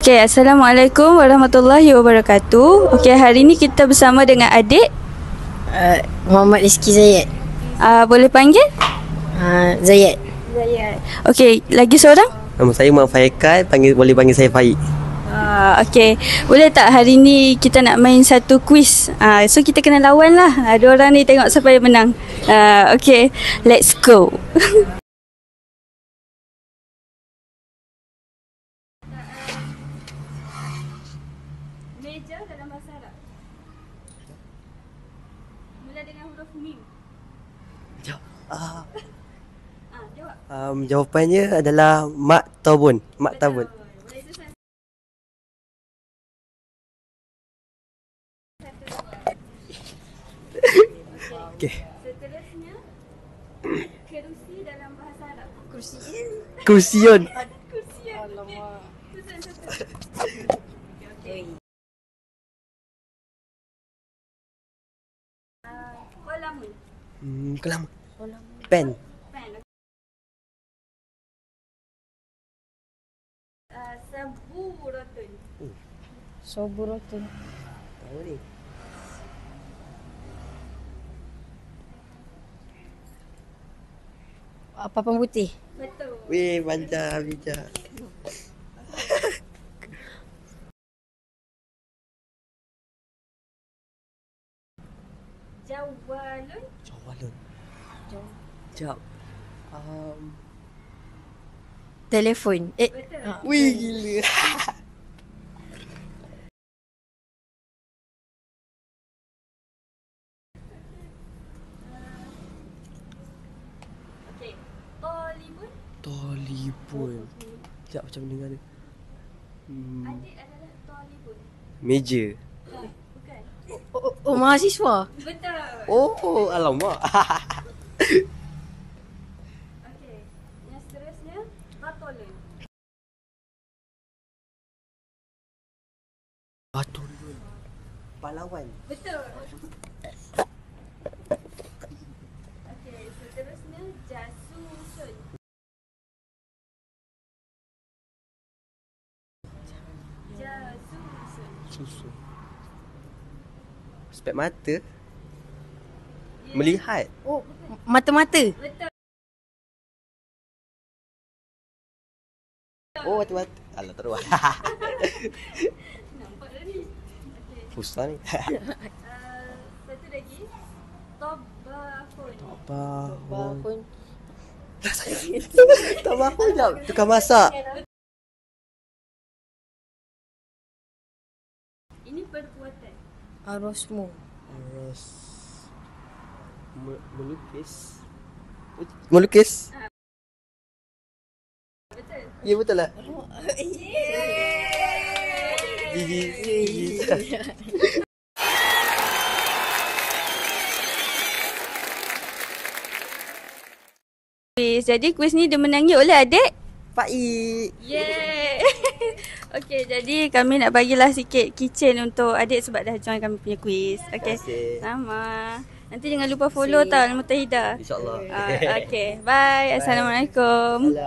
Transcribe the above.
Okey, Assalamualaikum warahmatullahi wabarakatuh. Okey, hari ni kita bersama dengan adik Muhammad Rizki Zayed. boleh panggil? Zayed. Okey, lagi seorang? Nama saya Muhammad Faikal, boleh panggil saya Faik. Okey, boleh tak hari ni kita nak main satu quiz? So kita kena lawan lah. Ada orang ni tengok siapa yang menang. Okey, let's go. Meja dalam bahasa Arab. Mula dengan huruf mim. Jawab. Jawapannya adalah maktabun. Maktabun. Okey. Seterusnya, kerusi dalam bahasa Arab. Kursiun. Alamak. Kolamun. Kelam. Pen. Pen. Saburatun. Soburotun. Tahu ni. Papan putih. Betul. Weh, panjang bijak. Jawalun. Jawalun. Jawab. Telefon. Betul. Wih, gila. Okey. Tolibun. Tolibun. Sekejap macam dengar ni. Adik adalah tolibun. Meja. Bukan. Oh, mahasiswa. Betul. Oh, alamak. Okey. Yang seterusnya, batolun. Batulun. Pahlawan. Betul. Okey, seterusnya jasusun. Jasusun. Susu. Spek mata. Melihat. Oh, mata-mata. Betul. Oh, mata-mata. Alah, terus. Nampak dah ni. Okey. Pusat ni. Satu lagi. Tobahun. Tabahun. Tabahun jap. Tukang masak. Ini perbuatan. Arosmu. Melukis. Melukis. Betul. Ya, betul lah. Yeay. Gigi. Jadi kuis ni dimenangi oleh adik. Faik. Yeay. Okey, jadi kami nak bagilah sikit keychain untuk adik sebab dah join kami punya kuis. Okey. Sama. Nanti jangan lupa follow tau Al-Mutahidah. InsyaAllah. Okey, bye. Assalamualaikum.